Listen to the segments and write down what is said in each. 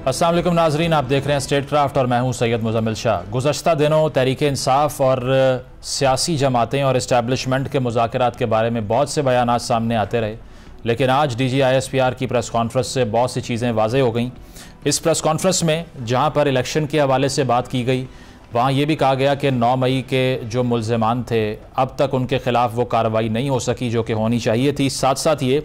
अस्सलाम वालेकुम नाजरीन, आप देख रहे हैं स्टेट क्राफ्ट और मैं हूं सैयद मुज़म्मिल शाह। गुज़श्ता दिनों तहरीक इंसाफ और सियासी जमातें और इस्टेब्लिशमेंट के मुज़ाकरात के बारे में बहुत से बयानात सामने आते रहे, लेकिन आज DGISPR की प्रेस कॉन्फ्रेंस से बहुत सी चीज़ें वाज़े हो गईं। इस प्रेस कॉन्फ्रेंस में जहां पर इलेक्शन के हवाले से बात की गई, वहाँ ये भी कहा गया कि 9 मई के जो मुल्ज़िमान थे अब तक उनके ख़िलाफ़ वो कार्रवाई नहीं हो सकी जो कि होनी चाहिए थी। साथ साथ ये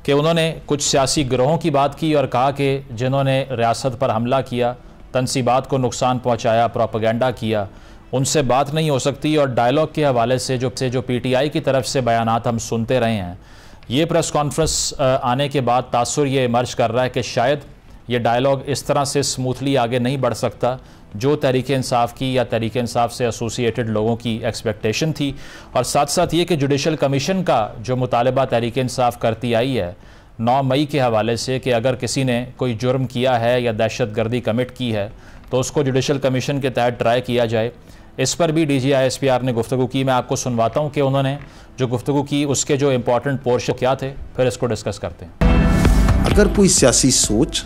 कि उन्होंने कुछ सियासी गिरोहों की बात की और कहा कि जिन्होंने रियासत पर हमला किया, तनसीबात को नुकसान पहुँचाया, प्रोपेगेंडा किया, उनसे बात नहीं हो सकती। और डायलॉग के हवाले से जो PTI की तरफ से बयानात हम सुनते रहे हैं, ये प्रेस कॉन्फ्रेंस आने के बाद तासुर ये इमर्ज कर रहा है कि शायद ये डायलॉग इस तरह से स्मूथली आगे नहीं बढ़ सकता जो तहरीक इंसाफ की या तहरीक इंसाफ से एसोसिएटेड लोगों की एक्सपेक्टेशन थी। और साथ साथ ये कि जुडिशल कमीशन का जो मुतालबा तहरीक इंसाफ करती आई है 9 मई के हवाले से कि अगर किसी ने कोई जुर्म किया है या दहशत गर्दी कमिट की है तो उसको जुडिशल कमीशन के तहत ट्राई किया जाए, इस पर भी DGISPR ने गुफ्तगू की। मैं आपको सुनवाता हूँ कि उन्होंने जो गुफ्तगू की उसके जो इंपॉर्टेंट पोर्शन क्या थे, फिर इसको डिस्कस करते हैं। अगर कोई सियासी सोच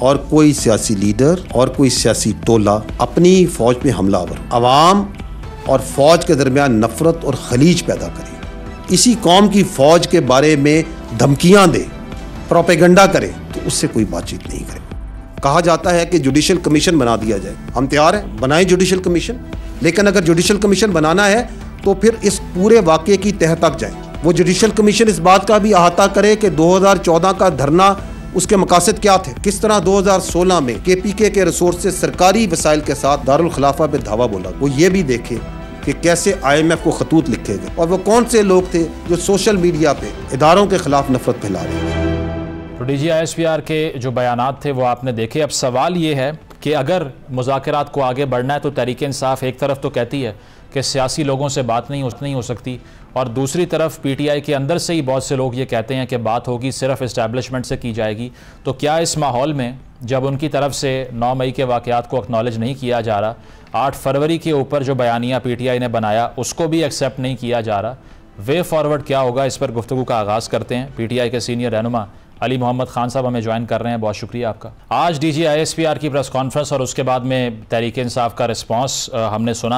और कोई सियासी लीडर और कोई सियासी टोला अपनी फौज पे हमलावर, अवाम और फौज के दरमियान नफरत और खलीज पैदा करे, इसी कौम की फौज के बारे में धमकियां दे, प्रोपेगेंडा करे, तो उससे कोई बातचीत नहीं करे। कहा जाता है कि जुडिशल कमीशन बना दिया जाए। हम तैयार हैं, बनाएं जुडिशल कमीशन, लेकिन अगर जुडिशल कमीशन बनाना है तो फिर इस पूरे वाक़े की तह तक जाए। वो जुडिशल कमीशन इस बात का भी अहाता करे कि 2014 का धरना, उसके मकासद क्या थे, किस तरह 2016 में KPK के रिसोर्स से सरकारी वसाइल के साथ दारुल खिलाफा पे धावा बोला। वो ये भी देखे कि कैसे IMF को खतूत लिखे गए और वो कौन से लोग थे जो सोशल मीडिया पे इदारों के खिलाफ नफरत फैला रहे हैं। तो DGISPR के जो बयानात थे वो आपने देखे। अब सवाल ये है कि अगर मुज़ाकरात को आगे बढ़ना है तो तहरीक इंसाफ एक तरफ तो कहती है कि सियासी लोगों से बात नहीं हो सकती, और दूसरी तरफ PTI के अंदर से ही बहुत से लोग ये कहते हैं कि बात होगी सिर्फ इस्टेब्लिशमेंट से की जाएगी। तो क्या इस माहौल में जब उनकी तरफ से 9 मई के वाक़यात को एक्नॉलेज नहीं किया जा रहा, 8 फरवरी के ऊपर जो बयानिया PTI ने बनाया उसको भी एक्सेप्ट नहीं किया जा रहा, वे फॉरवर्ड क्या होगा, इस पर गुफ्तगू का आगाज़ करते हैं। PTI के सीनियर रहनुमा अली मोहम्मद खान साहब हमें ज्वाइन कर रहे हैं, बहुत शुक्रिया आपका। आज DGISPR की प्रेस कॉन्फ्रेंस और उसके बाद में तहरीक इंसाफ का रिस्पांस हमने सुना।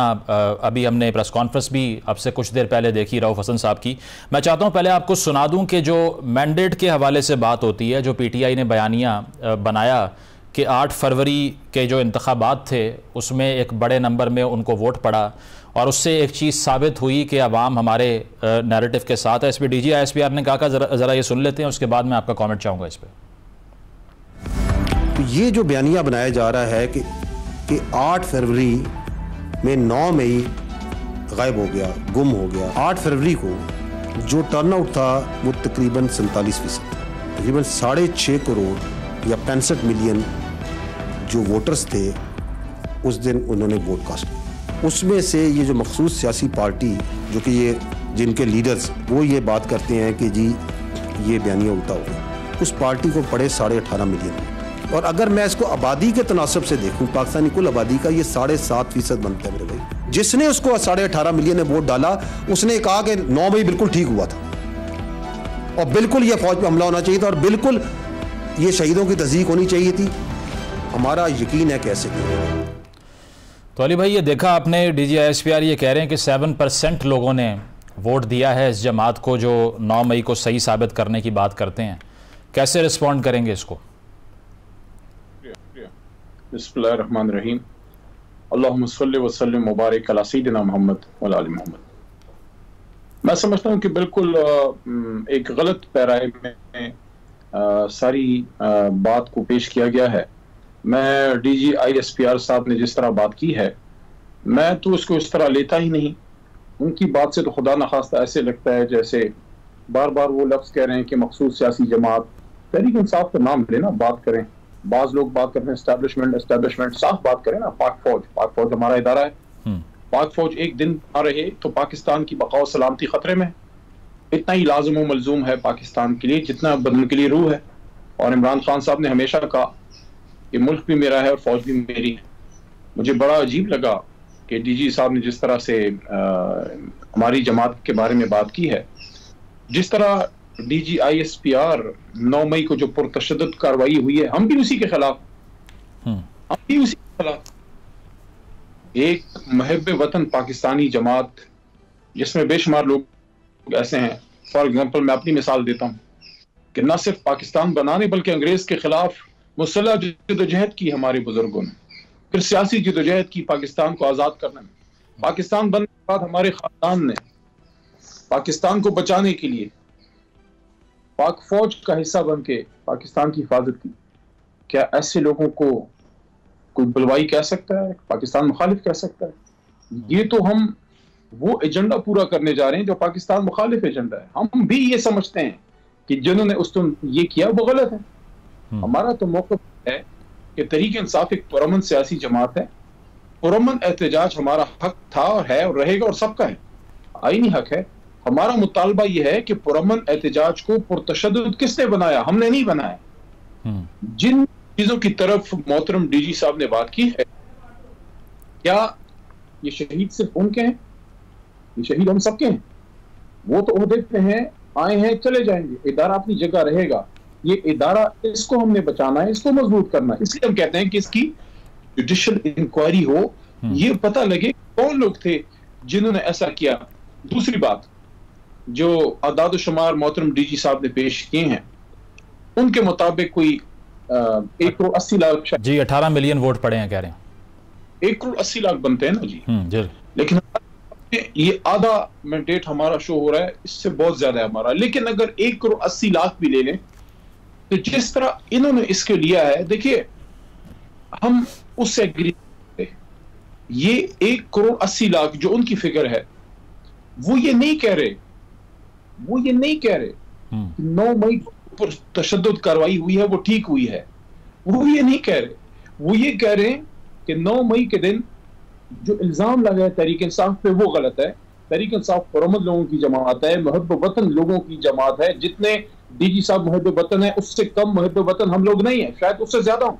अभी हमने प्रेस कॉन्फ्रेंस भी अब से कुछ देर पहले देखी रऊफ हसन साहब की। मैं चाहता हूं पहले आपको सुना दूं कि जो मैंडेट के हवाले से बात होती है, जो PTI ने बयानिया बनाया कि 8 फरवरी के जो इंतखाबात थे उसमें एक बड़े नंबर में उनको वोट पड़ा और उससे एक चीज़ साबित हुई कि अवाम हमारे नैरेटिव के साथ है। इस पर DGISPR ने कहा ज़रा ये सुन लेते हैं, उसके बाद मैं आपका कमेंट चाहूँगा इस पर। तो ये जो बयानिया बनाया जा रहा है कि 8 फरवरी में 9 मई गायब हो गया, गुम हो गया। 8 फरवरी को जो टर्नआउट था वो तकरीबन 47%, तकरीबन 6.5 करोड़ या 65 मिलियन जो वोटर्स थे उस दिन उन्होंने वोट कास्ट किया। उसमें से ये जो मखसूस सियासी पार्टी जो कि ये जिनके लीडर्स वो ये बात करते हैं कि जी ये बयानिया उल्टा हो गया, उस पार्टी को पड़े 18.5 मिलियन। और अगर मैं इसको आबादी के तनासब से देखूं, पाकिस्तानी कुल आबादी का ये 7.5% बनता है मेरे भाई। जिसने उसको 18.5 मिलियन ने वोट डाला उसने कहा कि 9 मई बिल्कुल ठीक हुआ था और बिल्कुल ये फौज पर हमला होना चाहिए था और बिल्कुल ये शहीदों की तस्दीक होनी चाहिए थी। हमारा यकीन है कैसे नहीं। तो अली भाई, ये देखा आपने, DGISPR ये कह रहे हैं कि 7% लोगों ने वोट दिया है इस जमात को जो 9 मई को सही साबित करने की बात करते हैं। कैसे रिस्पॉन्ड करेंगे इसको? बिस्मिल्लाहिर्रहमानिर्रहीम, अल्लाहुम्मा सल्लि व सल्लिम मुबारक अला सय्यिदिना मुहम्मद व अला आलि मुहम्मद। मैं समझता हूँ कि बिल्कुल एक गलत पैराए में सारी बात को पेश किया गया है। मैं DGISPR साहब ने जिस तरह बात की है, मैं तो उसको इस तरह लेता ही नहीं। उनकी बात से तो खुदा न खास्ता ऐसे लगता है जैसे बार बार वो लफ्ज़ कह रहे हैं कि मखसूस सियासी जमात, तहरीक इंसाफ का नाम लेना, बात करें। बाज़ लोग बात करते हैं एस्टेब्लिशमेंट, साफ बात करें ना। पाक फौज हमारा इदारा है। पाक फौज एक दिन आ रहे तो पाकिस्तान की बका और सलामती खतरे में। इतना ही लाजिम व मलजूम है पाकिस्तान के लिए जितना बदन के लिए रूह है। और इमरान खान साहब ने हमेशा कहा कि मुल्क भी मेरा है और फौज भी मेरी है। मुझे बड़ा अजीब लगा कि DG साहब ने जिस तरह से हमारी जमात के बारे में बात की है, जिस तरह DGISPR 9 मई को जो पुरतशद्दुद कार्रवाई हुई है, हम भी उसी के खिलाफ हम भी उसी हालात। एक महब वतन पाकिस्तानी जमात जिसमें बेशुमार लोग ऐसे हैं, फॉर एग्जांपल मैं अपनी मिसाल देता हूं कि न सिर्फ पाकिस्तान बनाने बल्कि अंग्रेज के खिलाफ मुसल्लह जदोजहद की हमारे बुजुर्गों ने, फिर सियासी जदोजहद की पाकिस्तान को आज़ाद करने में। पाकिस्तान बनने के बाद हमारे खानदान ने पाकिस्तान को बचाने के लिए पाक फौज का हिस्सा बन के पाकिस्तान की हिफाजत की। क्या ऐसे लोगों को कोई बुलवाई कह सकता है, पाकिस्तान मुखालिफ कह सकता है? ये तो हम वो एजेंडा पूरा करने जा रहे हैं जो पाकिस्तान मुखालिफ एजेंडा है। हम भी ये समझते हैं कि जिन्होंने उस दिन ये किया वो गलत है। हमारा तो मौक़िफ़ है कि तहरीक इंसाफ एक पुरअमन सियासी जमात है। पुरअमन एहतजाज हमारा हक था और है और रहेगा और सबका है, आईनी हक है। हमारा मुतालबा यह है कि पुरअमन एहतजाज को पुरतशद्दुद किसने बनाया? हमने नहीं बनाया। जिन चीजों की तरफ मोहतरम डीजी साहब ने बात की है, क्या ये शहीद सिर्फ उनके हैं? ये शहीद हम सबके हैं। वो तो ओहदे पे हैं, आए हैं, चले जाएंगे। इदारा अपनी जगह रहेगा। ये इदारा, इसको हमने बचाना है, इसको मजबूत करना है। इसलिए हम कहते हैं कि इसकी जुडिशियल इंक्वायरी हो, ये पता लगे कौन लोग थे जिन्होंने ऐसा किया। दूसरी बात, जो अदाद शुमार मोहतरम डीजी साहब ने पेश किए हैं, उनके मुताबिक कोई 1 करोड़ 80 लाख जी 18 मिलियन वोट पड़े हैं कह रहे हैं। 1 करोड़ 80 लाख बनते हैं ना जी। लेकिन ये आधा मैंडेट हमारा शो हो रहा है, इससे बहुत ज्यादा है हमारा। लेकिन अगर 1 करोड़ 80 लाख भी ले लें तो जिस तरह इन्होंने इसके लिया है, देखिए हम उससे एग्री करते हैं। ये 1 करोड़ 80 लाख जो उनकी फिगर है, वो ये नहीं कह रहे कि 9 मई पर तशद्दुद कार्रवाई हुई है वो ठीक हुई है। वो ये नहीं कह रहे। वो ये कह रहे हैं कि 9 मई के दिन जो इल्जाम लगा है तहरीक इंसाफ पे वो गलत है। तहरीक इंसाफ पुरअमन लोगों की जमात है, मुहब्ब वतन लोगों की जमात है। जितने डीजी साहब मुहब्ब वतन है, उससे कम मुहब्ब वतन हम लोग नहीं है, शायद उससे ज्यादा हो,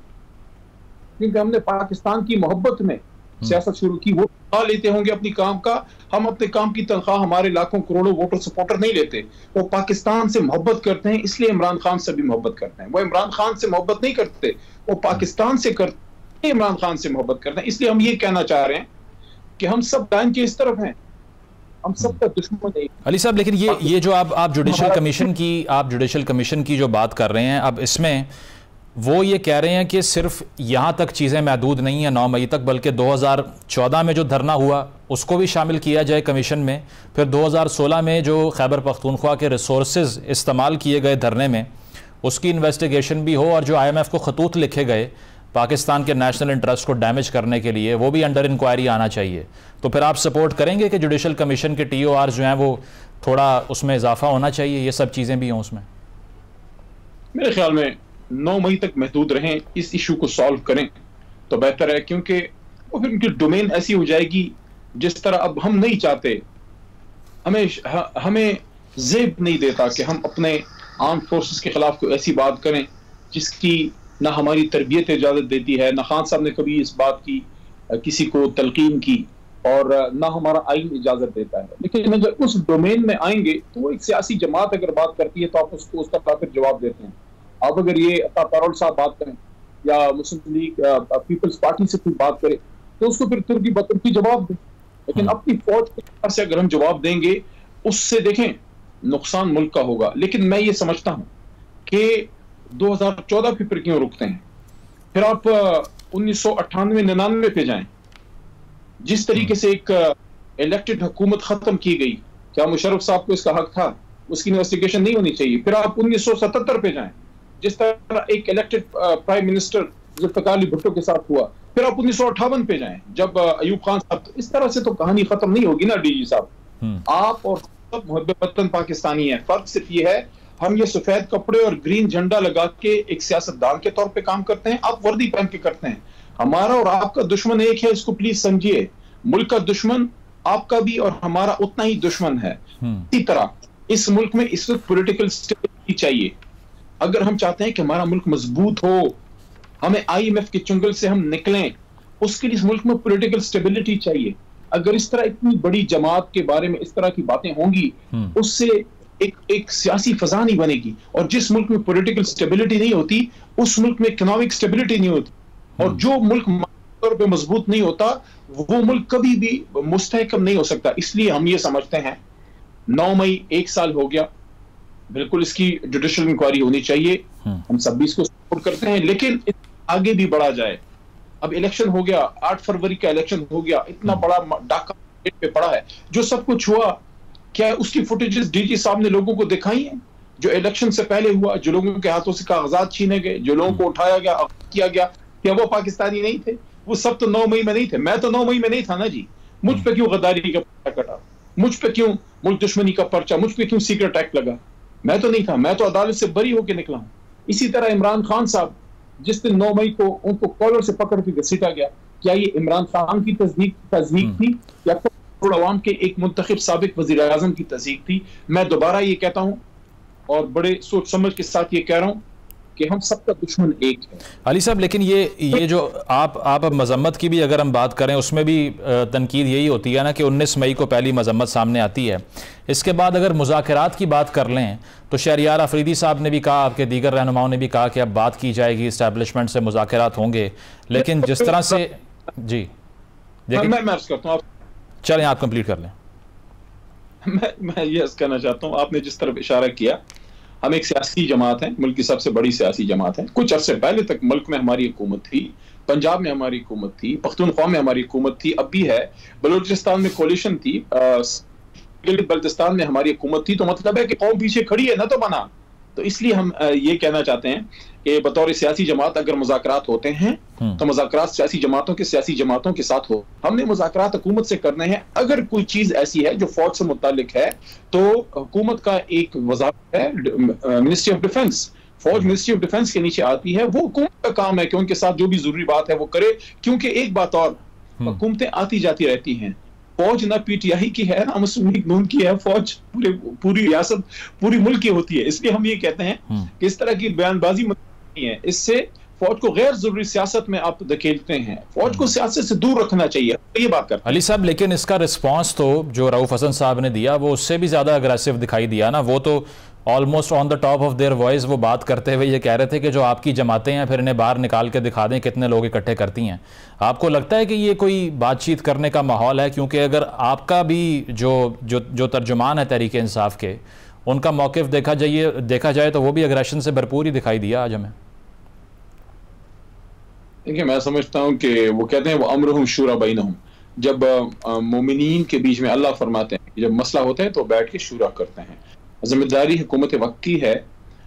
क्योंकि हमने पाकिस्तान की मोहब्बत में सियासत शुरू की। वो तनख्वाह लेते होंगे अपनी काम का, हम अपने काम की तनख्वाह हमारे लाखों करोड़ों वोटर सपोर्टर नहीं लेते। वो पाकिस्तान से मोहब्बत करते हैं, इसलिए इमरान खान से भी मोहब्बत करते हैं। वो इमरान खान से मोहब्बत नहीं करते, वो पाकिस्तान से करते, इमरान खान से मोहब्बत करते हैं। इसलिए हम ये कहना चाह रहे हैं कि हम सब लाइन के इस तरफ हैं, हम सबका दुश्मन है। अली साहब, लेकिन ये जो आप जुडिशल कमीशन की जो बात कर रहे हैं, अब इसमें वो ये कह रहे हैं कि सिर्फ यहाँ तक चीज़ें महदूद नहीं है 9 मई तक, बल्कि 2014 में जो धरना हुआ उसको भी शामिल किया जाए कमीशन में। फिर 2016 में जो खैबर पख्तूनख्वा के रिसोर्सेज इस्तेमाल किए गए धरने में, उसकी इन्वेस्टिगेशन भी हो, और जो IMF को खतूत लिखे गए पाकिस्तान के नेशनल इंटरेस्ट को डैमेज करने के लिए, वो भी अंडर इंक्वायरी आना चाहिए। तो फिर आप सपोर्ट करेंगे कि जुडिशल कमीशन के TOR जो हैं वो थोड़ा उसमें इजाफा होना चाहिए, ये सब चीज़ें भी हों उसमें? मेरे ख्याल में 9 मई तक महदूद रहें, इस इशू को सॉल्व करें तो बेहतर है, क्योंकि वो फिर उनकी डोमेन ऐसी हो जाएगी जिस तरह अब हम नहीं चाहते। हमें ज़ेब नहीं देता कि हम अपने आर्म फोर्सेस के खिलाफ कोई ऐसी बात करें जिसकी ना हमारी तरबियत इजाज़त देती है, ना खान साहब ने कभी इस बात की किसी को तलकीन की, और ना हमारा आइन इजाज़त देता है। लेकिन अगर उस डोमेन में आएंगे तो वो एक सियासी जमात अगर बात करती है तो आप उसको उसका फिर जवाब देते हैं। अब अगर ये अता तारोल साहब बात करें या मुस्लिम लीग पीपल्स पार्टी से कोई बात करे तो उसको फिर तुर्की बतुर्की जवाब दें। लेकिन अपनी फौज के तरफ से अगर हम जवाब देंगे, उससे देखें नुकसान मुल्क का होगा। लेकिन मैं ये समझता हूं कि 2014 फिर क्यों रुकते हैं? फिर आप 1998-99 पे जाएं। जिस तरीके से एक इलेक्टेड हुकूमत खत्म की गई, क्या मुशर्रफ साहब को इसका हक था? उसकी इन्वेस्टिगेशन नहीं होनी चाहिए। फिर आप 1977 पे जाएं, जिस तरह एक elected prime minister Zulfikar Ali Bhutto के साथ हुआ। फिर आप 1958 पे जाएं, जब अयूब खान साहब। तो इस तरह से तो कहानी खत्म नहीं होगी ना डीजी साहब। आप और सब मुहब्ब वतन पाकिस्तानी है। फर्क सिर्फ ये है, हम ये सफेद कपड़े और ग्रीन झंडा लगा के एक सियासतदान के तौर पे काम करते हैं, आप वर्दी पहन के करते हैं। हमारा और आपका दुश्मन एक है, इसको प्लीज समझिए। मुल्क का दुश्मन आपका भी और हमारा उतना ही दुश्मन है। इसी तरह इस मुल्क में इस वक्त पॉलिटिकल स्टेबिलिटी चाहिए। अगर हम चाहते हैं कि हमारा मुल्क मजबूत हो, हमें IMF के चुंगल से हम निकलें, उसके लिए इस मुल्क में पॉलिटिकल स्टेबिलिटी चाहिए। अगर इस तरह इतनी बड़ी जमात के बारे में इस तरह की बातें होंगी, उससे एक सियासी फजा नहीं बनेगी। और जिस मुल्क में पॉलिटिकल स्टेबिलिटी नहीं होती, उस मुल्क में इकोनॉमिक स्टेबिलिटी नहीं होती। और जो मुल्क तौर पे मजबूत नहीं होता वो मुल्क कभी भी मुस्तहकम नहीं हो सकता। इसलिए हम ये समझते हैं 9 मई 1 साल हो गया, बिल्कुल इसकी जुडिशियल इंक्वायरी होनी चाहिए, हम सब भी इसको सपोर्ट करते हैं, लेकिन आगे भी बढ़ा जाए। अब इलेक्शन हो गया, 8 फरवरी का इलेक्शन हो गया, इतना बड़ा डाका पे पड़ा है, जो सब कुछ हुआ क्या उसकी फुटेजेस डीजी साहब ने लोगों को दिखाई है? जो इलेक्शन से पहले हुआ, जो लोगों के हाथों से कागजात छीने गए, जो लोगों को उठाया गया, किया गया, क्या वो पाकिस्तानी नहीं थे? वो सब तो 9 मई में नहीं थे। मैं तो 9 मई में नहीं था ना जी। मुझ पे क्यों गद्दारी का पर्चा कटा, मुझ पे क्यों मुल्क दुश्मनी का पर्चा, मुझ पे क्यों सीक्रेट एक्ट लगा? मैं तो नहीं था, मैं तो अदालत से बरी होकर निकला हूं। इसी तरह इमरान खान साहब, जिस दिन 9 मई को उनको कॉलर से पकड़ के घसीटा गया, क्या ये इमरान खान की तस्दीक थी या अवाम के एक मुंतखब साबिक वजीर आजम की तस्दीक थी? मैं दोबारा ये कहता हूं और बड़े सोच समझ के साथ ये कह रहा हूं कि हम सबका दुश्मन एक है। अली साहब, लेकिन ये जो आप मजम्मत की भी अगर हम बात करें, उसमें भी तनकीद यही होती है ना कि 19 मई को पहली मजम्मत सामने आती है। इसके बाद अगर मुज़ाकरात की बात कर लें तो शहरियार अफरीदी साहब ने भी कहा, आपके दीगर रहनुमाओं ने भी कहा कि अब बात की जाएगी, इस्टेब्लिशमेंट से मुज़ाकरात होंगे, लेकिन जिस तरह से जी देखिए, मैं अर्ज करता हूँ, चलें आप कंप्लीट कर लें। मैं ये अर्ज करना चाहता हूँ, आपने जिस तरफ इशारा किया, हम एक सियासी जमात है, मुल्क की सबसे बड़ी सियासी जमात है। कुछ अरसे पहले तक मुल्क में हमारी हुकूमत थी, पंजाब में हमारी हुकूमत थी, पख्तूनख्वा में हमारी हुकूमत थी, अब भी है, बलूचिस्तान में कोलिशन थी, बल्तिस्तान में हमारी हुकूमत थी। तो मतलब है कि कौम पीछे खड़ी है ना, तो बना। तो इसलिए हम ये कहना चाहते हैं कि बतौर सियासी जमात अगर मुज़ाकरात होते हैं तो मुज़ाकरात सियासी जमातों के साथ हो। हमने मुज़ाकरात हुकूमत से करने हैं। अगर कोई चीज ऐसी है जो फौज से मुतालिक है तो हुकूमत का एक वज़ारत है, मिनिस्ट्री ऑफ डिफेंस। फौज मिनिस्ट्री ऑफ डिफेंस के नीचे आती है, वो हुकूमत का काम है कि उनके साथ जो भी जरूरी बात है वो करे। क्योंकि एक बात और, हुकूमतें आती जाती रहती हैं, फौज ना पीटीआई की है ना मुस्लिम लीग नून की है, फौज पूरी रियासत पूरी मुल्क की होती है। इसलिए हम ये कहते हैं कि इस तरह की बयानबाजी नहीं है, इससे फौज को गैर जरूरी सियासत में आप धकेलते हैं। फौज को सियासत से दूर रखना चाहिए, ये बात करते हैं। अली साहब, लेकिन इसका रिस्पांस तो जो रऊफ हसन साहब ने दिया वो उससे भी ज्यादा अग्रेसिव दिखाई दिया ना। वो तो almost on the top of their voice वो बात करते हुए ये कह रहे थे कि जो आपकी जमातें हैं फिर इन्हें बाहर निकाल के दिखा दें कितने लोग इकट्ठे करती हैं। आपको लगता है कि ये कोई बातचीत करने का माहौल है? क्योंकि अगर आपका भी जो तर्जुमान है तहरीक इंसाफ के, उनका मौक़िफ़ देखा जाए तो वो भी अग्रेशन से भरपूर ही दिखाई दिया आज हमें। देखिए, मैं समझता हूँ कि वो कहते हैं वो अम्रुहुम शूरा बैनहुम, जब मोमिनीन के बीच में अल्लाह फरमाते हैं कि जब मसला होता है तो बैठ के शूरा करते हैं। जिम्मेदारी हुकूमत वक्त की है।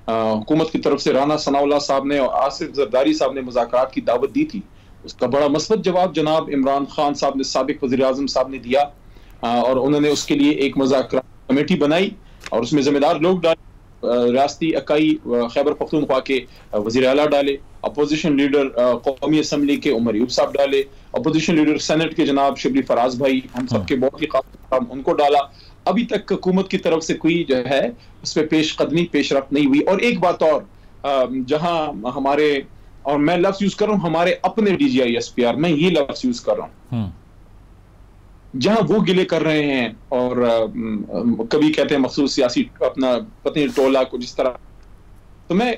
हुकूमत की तरफ से राना सनाउल्लाह साहब ने और आसिफ जरदारी साहब ने मुज़ाकरात की दावत दी थी, उसका बड़ा मस्बत जवाब जनाब इमरान खान साहब ने, साबिक वज़ीर आज़म साहब ने दिया, और उन्होंने उसके लिए एक मुज़ाकरात कमेटी बनाई और उसमें जिम्मेदार लोग डाले। रियासती इकाई खैबर पख्तूनख्वा के वज़ीर आला डाले, अपोजिशन लीडर कौमी असम्बली के उमर यूब साहब डाले, अपोजिशन लीडर सेनेट के जनाब शिबली फराज भाई, हम सबके बहुत ही खास उनको डाला। अभी तक हुकूमत की तरफ से कोई जो है उस पर पेशरफ्त नहीं हुई। और एक बात और, जहां हमारे, और मैं लफ्ज यूज कर रहा हूं हमारे अपने DGI SPR, मैं ये लफ्ज यूज कर रहा हूं, जहां वो गिले कर रहे हैं और कभी कहते हैं मखसूस सियासी अपना पत्नी टोला को जिस तरह, तो मैं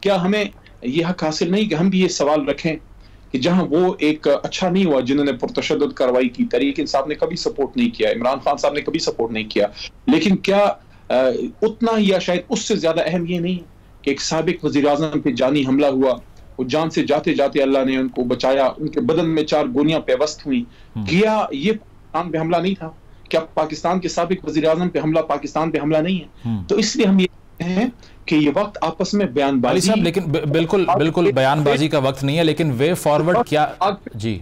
क्या हमें ये हक हासिल नहीं कि हम भी ये सवाल रखें कि जहां वो एक अच्छा नहीं हुआ जिन्होंने पुरतशद्दुद कार्रवाई की, तहरीक इंसाफ ने कभी सपोर्ट नहीं किया, इमरान खान साहब ने कभी सपोर्ट नहीं किया, लेकिन क्या उतना या शायद उससे ज्यादा अहम ये नहीं कि एक साबिक वज़ीर आज़म पे जानी हमला हुआ, वो जान से जाते जाते अल्लाह ने उनको बचाया, उनके बदन में 4 गोलियां पेवस्त हुई। क्या ये पाकिस्तान पे हमला नहीं था? क्या पाकिस्तान के साबिक वज़ीर आज़म पे हमला पाकिस्तान पे हमला नहीं है? तो इसलिए हम ये हैं कि ये वक्त आपस में बयानबाजी साहब, लेकिन बिल्कुल बयानबाजी का वक्त नहीं है, लेकिन वे फॉरवर्ड क्या जी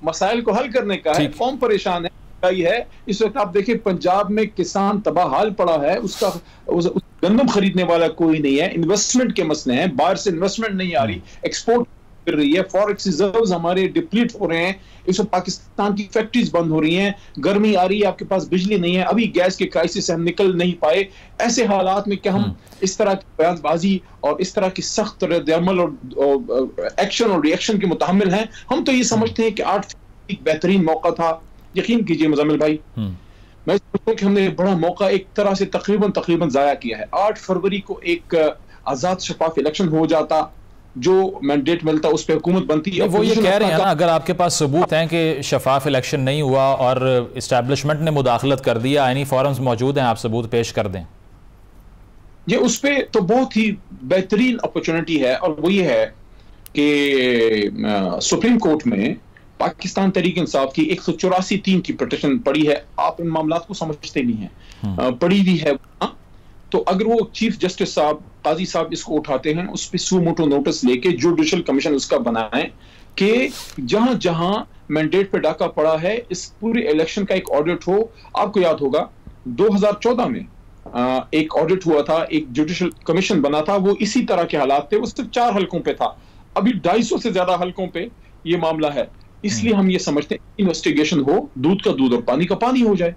मसाइल को हल करने का है। कौन परेशान है इस वक्त? आप देखिए पंजाब में किसान तबाह हाल पड़ा है, उसका गंदम खरीदने वाला कोई नहीं है, इन्वेस्टमेंट के मसले हैं, बाहर से इन्वेस्टमेंट नहीं आ रही, एक्सपोर्ट कर रही है, फॉरेक्स रिजर्व्स हमारे डिप्लीट हो रहे हैं, इस वक्त पाकिस्तान की फैक्ट्रीज बंद हो रही हैं, गर्मी आ रही है, आपके पास बिजली नहीं है, अभी गैस के क्राइसिस से हम निकल नहीं पाए। ऐसे हालात में क्या हम इस तरह की बयानबाजी और इस तरह की सख्त रद्द-ए-अमल और एक्शन और रिएक्शन के मुतहम्मिल हैं? हम तो ये समझते हैं कि 8 एक बेहतरीन मौका था। यकीन कीजिए मुजम्मिल भाई, मैं सोचता हूं कि हमने बड़ा मौका एक तरह से तकरीबन जाया किया है। 8 फरवरी को एक आजाद शफाफ इलेक्शन हो जाता, जो मैंडेट मिलता है उस पर हुकूमत बनती है। वो ये कह रहे हैं ना, अगर आपके पास सबूत हैं कि शफाफ इलेक्शन नहीं हुआ और इस्टेब्लिशमेंट ने मुदाखलत कर दिया, आईनी फॉर्म्स मौजूद हैं, आप सबूत पेश कर दें। ये उस पर तो बहुत ही बेहतरीन अपॉर्चुनिटी है, और वो ये है कि सुप्रीम कोर्ट में पाकिस्तान तहरीक इंसाफ की 184(3) की पिटीशन पड़ी है। आप इन मामलों को समझते नहीं हैं, पड़ी भी है। तो अगर वो चीफ जस्टिस साहब, काजी साहब इसको उठाते हैं, उस पर सू मोटो नोटिस लेके जुडिशल कमीशन उसका बनाएं कि जहां जहां मैंडेट पे डाका पड़ा है इस पूरे इलेक्शन का एक ऑडिट हो। आपको याद होगा 2014 में एक ऑडिट हुआ था, एक जुडिशल कमीशन बना था, वो इसी तरह के हालात थे, वो सिर्फ 4 हलकों पे था। अभी 250 से ज्यादा हलकों पे ये मामला है। इसलिए हम ये समझते हैं इन्वेस्टिगेशन हो, दूध का दूध और पानी का पानी हो जाए।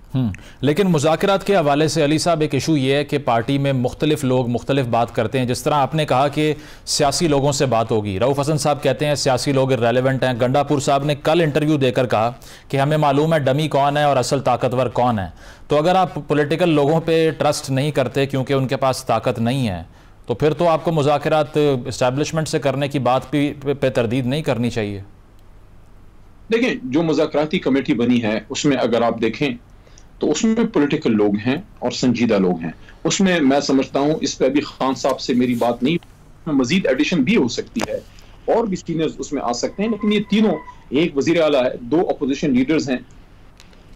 लेकिन मुज़ाकरात के हवाले से अली साहब एक इशू ये है कि पार्टी में मुख्तलिफ लोग मुख्तलिफ बात करते हैं। जिस तरह आपने कहा कि सियासी लोगों से बात होगी, रऊफ हसन साहब कहते हैं सियासी लोग इर्रेलेवेंट हैं। गंडापुर साहब ने कल इंटरव्यू देकर कहा कि हमें मालूम है डमी कौन है और असल ताकतवर कौन है। तो अगर आप पॉलिटिकल लोगों पर ट्रस्ट नहीं करते क्योंकि उनके पास ताकत नहीं है, तो फिर तो आपको मुज़ाकरात इस्टेब्लिशमेंट से करने की बात पे तरदीद नहीं करनी चाहिए। देखिए, जो मुज़ाकराती कमेटी बनी है उसमें अगर आप देखें तो उसमें पॉलिटिकल लोग हैं और संजीदा लोग हैं। उसमें मैं समझता हूं इस पर अभी खान साहब से मेरी बात नहीं, मजीद एडिशन भी हो सकती है और भी सीनियर्स उसमें आ सकते हैं। लेकिन ये तीनों, एक वजीर आला है, 2 अपोजिशन लीडर्स हैं,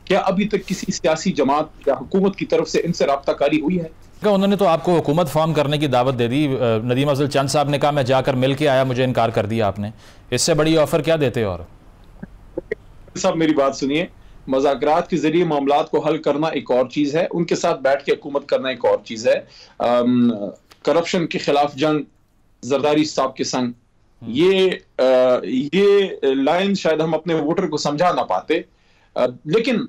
क्या अभी तक किसी सियासी जमात या हुकूमत की तरफ से इनसे राब्ताकारी हुई है? उन्होंने तो आपको हुकूमत फॉर्म करने की दावत दे दी। नदीम अफजल चंद साहब ने कहा मैं जाकर मिल के आया, मुझे इनकार कर दिया आपने। इससे बड़ी ऑफर क्या देते? और साहब मेरी बात सुनिए, मुज़ाकरात के जरिए मामलात को हल करना एक और चीज है, उनके साथ बैठ के हुकूमत करना एक और चीज है। करप्शन के खिलाफ जंग जरदारी साहब के संग, ये लाइन शायद हम अपने वोटर को समझा ना पाते। लेकिन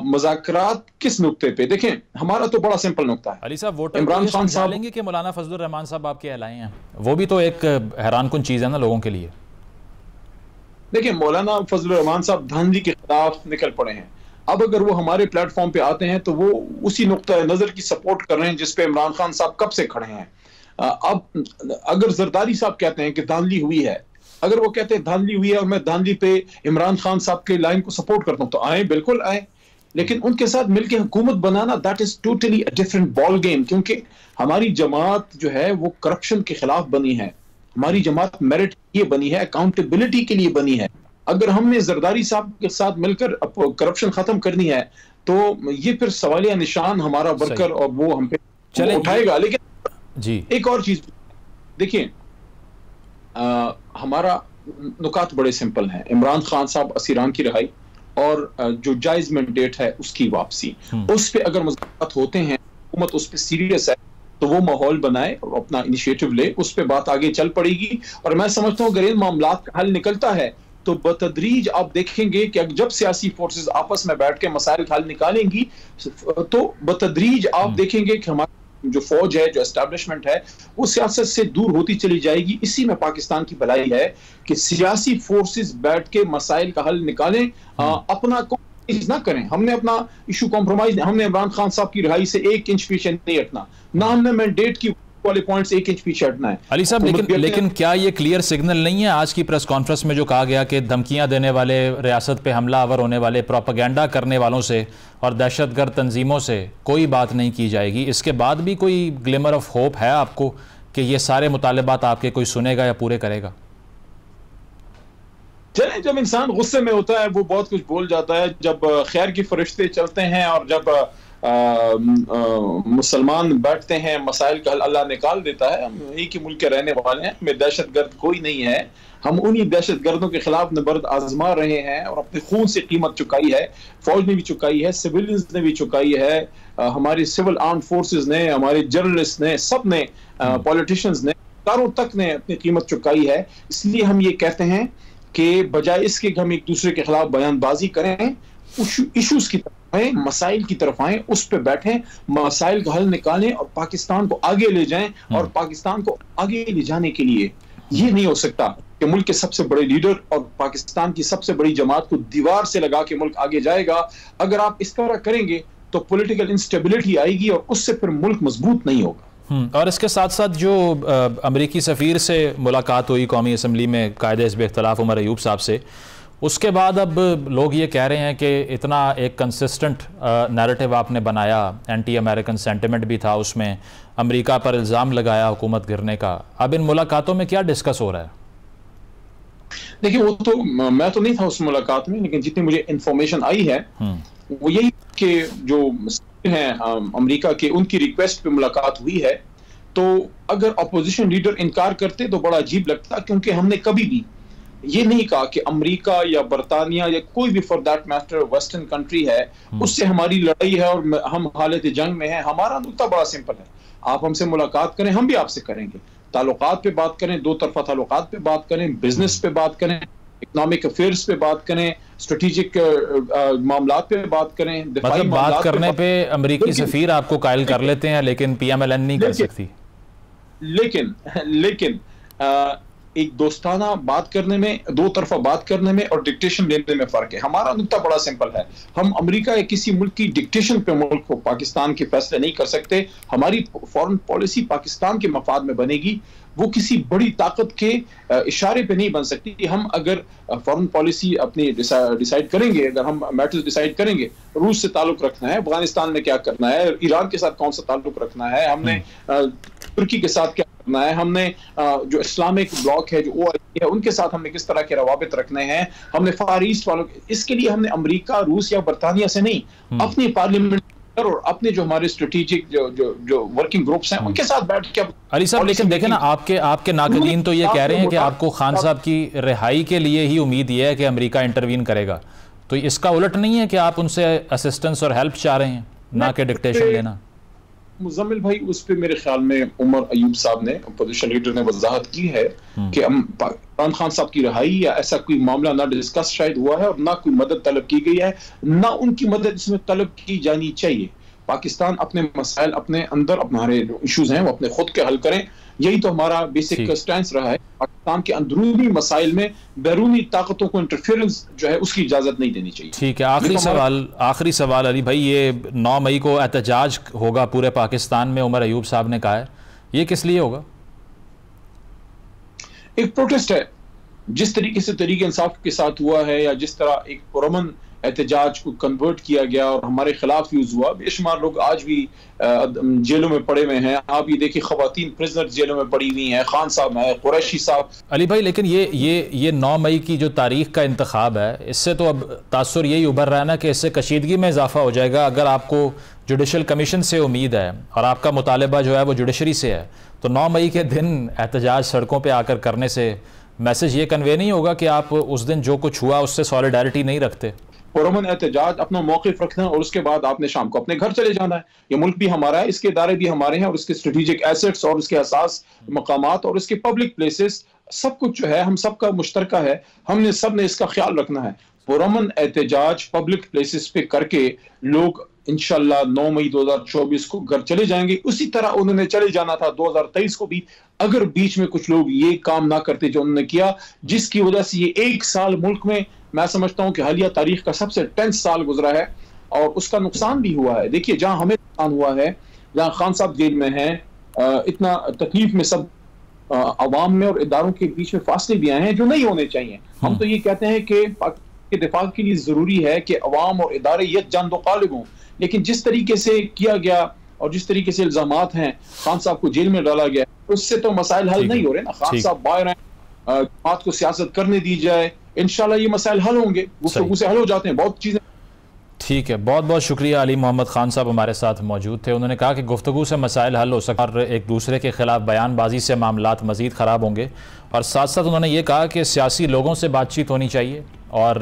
मुज़ाकरात किस नुक्ते पे? देखें, हमारा तो बड़ा सिंपल नुक्ता है। अली साहब, वोटर इमरान खान साहब लेंगे कि मौलाना फजलुर रहमान साहब आपके कहलाए हैं, वो भी तो एक हैरानकुन चीज है ना लोगों के लिए। देखिए, मौलाना फजलुर रहमान साहब धांधली के खिलाफ निकल पड़े हैं। अब अगर वो हमारे प्लेटफॉर्म पे आते हैं तो वो उसी नुक्ता नजर की सपोर्ट कर रहे हैं जिस पे इमरान खान साहब कब से खड़े हैं। अब अगर जरदारी साहब कहते हैं कि धांधली हुई है, अगर वो कहते हैं धांधली हुई है और मैं धांधली पे इमरान खान साहब के लाइन को सपोर्ट करता हूं, तो आए, बिल्कुल आए। लेकिन उनके साथ मिलकर हुकूमत बनाना, that is totally a different ball game. क्योंकि हमारी जमात जो है वो करप्शन के खिलाफ बनी है, हमारी जमात मेरिट के लिए बनी है, अकाउंटेबिलिटी के लिए बनी है। अगर हमने जरदारी साहब के साथ मिलकर करप्शन खत्म करनी है तो ये फिर सवालिया निशान हमारा वर्कर और वो हम पे उठाएगा। लेकिन जी एक और चीज देखिए, हमारा नुकात बड़े सिंपल हैं। इमरान खान साहब असीरान की रिहाई और जो जायज मैंडेट है उसकी वापसी, उस पे अगर मुज़ाकरात होते हैं, हुकूमत उस पे सीरियस है तो वो माहौल बनाए और अपना इनिशिएटिव ले, उस पे बात आगे चल पड़ेगी। और मैं समझता हूँ अगर इन मामलात का हल निकलता है तो बतदरीज आप देखेंगे कि जब सियासी फोर्सेस आपस में बैठ के मसाइल हल निकालेंगी तो बतदरीज आप देखेंगे कि हमारी जो फौज है, जो एस्टैब्लिशमेंट है, वो सियासत से दूर होती चली जाएगी। इसी में पाकिस्तान की भलाई है कि सियासी फोर्सेस बैठ के मसाइल का हल निकालें, अपना कॉम्प्रोमाइज ना करें। हमने अपना इशू कॉम्प्रोमाइज, हमने इमरान खान साहब की रिहाई से 1 इंच पीछे नहीं हटना, ना हमने मैंडेट की वाले पॉइंट्स 1 इंच पीछे हटना है। अली साहब, लेकिन क्या ये क्लियर सिग्नल नहीं है आज की प्रेस कॉन्फ्रेंस में जो कहा गया कि धमकियां देने वाले, रियासत पे हमलावर होने वाले, प्रोपेगेंडा करने वालों से और दहशतगर्द तंजीमों से कोई बात नहीं की जाएगी? इसके बाद भी कोई ग्लिमर ऑफ होप है आपको कि ये सारे मुतालिबात आपके कोई सुनेगा या पूरे करेगा? चले, जब इंसान गुस्से में होता है वो बहुत कुछ बोल जाता है। जब खैर की फरिश्ते चलते हैं और जब मुसलमान बैठते हैं, मसाइल का हल अल्लाह निकाल देता है। हम यही के मुल्क के रहने वाले हैं, हमें दहशतगर्द कोई नहीं है। हम उन्हीं दहशतगर्दों के खिलाफ नबर्द आजमा रहे हैं और अपने खून से कीमत चुकाई है। फौज ने भी चुकाई है, सिविलियंस ने भी चुकाई है, हमारी सिविल आर्म फोर्सेस ने, हमारे जर्नलिस्ट ने, सब ने, पॉलिटिशियंस ने, चारों तक ने अपनी कीमत चुकाई है। इसलिए हम ये कहते हैं कि बजाय इसके कि हम एक दूसरे के खिलाफ बयानबाजी करें, इश्यूज की तरफ आए, मसाइल की तरफ आए, उस पर बैठें, मसाइल का हल निकालें और पाकिस्तान को आगे ले जाएं। और पाकिस्तान को आगे ले जाने के लिए ये नहीं हो सकता कि मुल्क के सबसे बड़े लीडर और पाकिस्तान की सबसे बड़ी जमात को दीवार से लगा के मुल्क आगे जाएगा। अगर आप इस तरह करेंगे तो पॉलिटिकल इंस्टेबिलिटी आएगी और उससे फिर मुल्क मजबूत नहीं होगा। और इसके साथ साथ जो अमरीकी सफ़ीर से मुलाकात हुई कौमी असम्बली में कायदे हिज़्ब इख्तिलाफ उमर अयूब साहब से, उसके बाद अब लोग ये कह रहे हैं कि इतना एक कंसिस्टेंट नैरेटिव आपने बनाया, एंटी अमेरिकन सेंटिमेंट भी था उसमें, अमेरिका पर इल्ज़ाम लगाया हुकूमत गिरने का, अब इन मुलाकातों में क्या डिस्कस हो रहा है? देखिए, वो तो मैं तो नहीं था उस मुलाकात में, लेकिन जितनी मुझे इंफॉर्मेशन आई है वो यही कि जो हैं अमेरिका के, उनकी रिक्वेस्ट पे मुलाकात हुई है। तो अगर अपोजिशन लीडर इनकार करते तो बड़ा अजीब लगता, क्योंकि हमने कभी भी ये नहीं कहा कि अमेरिका या बरतानिया या कोई भी for that matter western country है उससे हमारी लड़ाई है और हम हालत जंग में हैं। हमारा नुक्ता बड़ा सिंपल है, आप हमसे मुलाकात करें, हम भी आपसे करेंगे, ताल्लुकात पे बात करें, दो तरफा ताल्लुकात पे बात करें, बिजनेस पे बात करें, इकोनॉमिक अफेयर्स पे बात करें, स्ट्रेटेजिक मामलात पे बात करें। मतलब बात करने पे अमेरिकी सफीर आपको कायल कर लेते हैं, लेकिन PMLN नहीं कर सकती। लेकिन एक दोस्ताना बात करने में, दो तरफा बात करने में और डिक्टेशन लेने में फर्क है। हमारा नुक्ता बड़ा सिंपल है, हम अमेरिका या किसी मुल्क की डिक्टेशन पे मुल्क को, पाकिस्तान के फैसले नहीं कर सकते। हमारी फॉरेन पॉलिसी पाकिस्तान के मफाद में बनेगी, वो किसी बड़ी ताकत के इशारे पे नहीं बन सकती। हम अगर फॉरेन पॉलिसी अपनी डिसाइड करेंगे, अगर हम मैटर्स डिसाइड करेंगे, रूस से ताल्लुक रखना है, अफगानिस्तान में क्या करना है, ईरान के साथ कौन सा ताल्लुक रखना है, हमने तुर्की के साथ क्या करना है, हमने जो इस्लामिक ब्लॉक है, जो OIC है, उनके साथ हमने किस तरह के रवाबित रखने हैं, हमने फार ईस्ट वालों, इसके लिए हमने अमेरिका, रूस या बरतानिया से नहीं, अपनी पार्लियामेंट और अपने जो हमारे स्ट्रेटेजिक जो वर्किंग ग्रुप्स हैं उनके साथ बैठ के। अली साहब, लेकिन देखें ना, आपके नाक़दीन तो ये कह रहे हैं कि आपको खान साहब की रिहाई के लिए ही उम्मीद ये है कि अमेरिका इंटरवीन करेगा, तो इसका उलट नहीं है कि आप उनसे असिस्टेंस और हेल्प चाह रहे हैं, ना कि डिक्टेशन लेना? मुजम्मिल भाई, उस पर मेरे ख्याल में उमर अयूब साहब ने, अपोजिशन लीडर ने वजाहत की है कि इमरान खान साहब की रिहाई या ऐसा कोई मामला ना डिस्कस शायद हुआ है और ना कोई मदद तलब की गई है, ना उनकी मदद इसमें तलब की जानी चाहिए। पाकिस्तान अपने मसाइल अपने अंदर, हमारे इश्यूज हैं वो अपने खुद के हल करें, यही तो हमारा बेसिक स्टैंस रहा है। पाकिस्तान के अंदरूनी मसाइल में बैरूनी ताकतों को इंटरफेरेंस जो है उसकी इजाजत नहीं देनी चाहिए। ठीक है, आखिरी सवाल अली भाई, ये 9 मई को एहतजाज होगा पूरे पाकिस्तान में, उमर अयूब साहब ने कहा है, ये किस लिए होगा? एक प्रोटेस्ट है, जिस तरीके से तरीके इंसाफ के साथ हुआ है, या जिस तरह एक पुरअमन एहतजाज को कन्वर्ट किया गया और हमारे खिलाफ यूज हुआ। बेशुमार लोग आज भी जेलों में पड़े हुए हैं। आप ये देखिए, खवातीन प्रिजनर जेलों में पड़ी हुई हैं, खान साहब हैं, कुरैशी साहब। अली भाई, लेकिन ये 9 मई की जो तारीख का इंतखाब है, इससे तो अब तासुर यही उभर रहा है ना कि इससे कशीदगी में इजाफा हो जाएगा। अगर आपको जुडिशल कमीशन से उम्मीद है और आपका मुतालबा जो है वो जुडिशरी से है, तो 9 मई के दिन एहतजाज सड़कों पर आकर करने से मैसेज ये कन्वे नहीं होगा कि आप उस दिन जो कुछ हुआ उससे सॉलिडारिटी नहीं रखते? पुरअमन एहतजाज, अपना मौक़िफ़ रखना और उसके बाद आपने शाम को अपने घर चले जाना है। ये मुल्क भी हमारा है, इसके इदारे भी हमारे हैं और इसके स्ट्रेटेजिक एसेट्स और उसके असास मकामात और इसके पब्लिक प्लेसेस, सब कुछ जो है हम सबका मुश्तरका है, हमने सब ने इसका ख्याल रखना है। पुरअमन एहतजाज पब्लिक प्लेसेस पे करके लोग इंशाल्लाह 9 मई 2024 को घर चले जाएंगे। उसी तरह उन्होंने चले जाना था 2023 को भी, अगर बीच में कुछ लोग ये काम ना करते जो उन्होंने किया, जिसकी वजह से ये 1 साल मुल्क में, मैं समझता हूं कि हालिया तारीख का सबसे टेंस साल गुजरा है और उसका नुकसान भी हुआ है। देखिए, जहां हमें नुकसान हुआ है, जहां खान साहब जेल में हैं, इतना तकलीफ में सब अवाम में और इदारों के बीच में फासले भी आए हैं जो नहीं होने चाहिए। हम तो ये कहते हैं कि के दिफा के लिए जरूरी है कि अवाम और इदारे यकजान दो कालिब हों, लेकिन जिस तरीके से किया गया और जिस तरीके से इल्जामात हैं, खान साहब को जेल में डाला गया, उससे तो मसाइल हल नहीं हो रहे ना। खान साहब बाहर हैं, बात को सियासत करने दी जाए, इंशाल्लाह ये मसाइल हल होंगे, गुफ्तगू से हल हो जाते हैं बहुत चीजें। ठीक है, बहुत बहुत शुक्रिया। अली मोहम्मद खान साहब हमारे साथ मौजूद थे। उन्होंने कहा कि गुफ्तगू से मसाइल हल हो सकते और एक दूसरे के खिलाफ बयानबाजी से मामलात मज़ीद ख़राब होंगे, और साथ साथ उन्होंने ये कहा कि सियासी लोगों से बातचीत होनी चाहिए और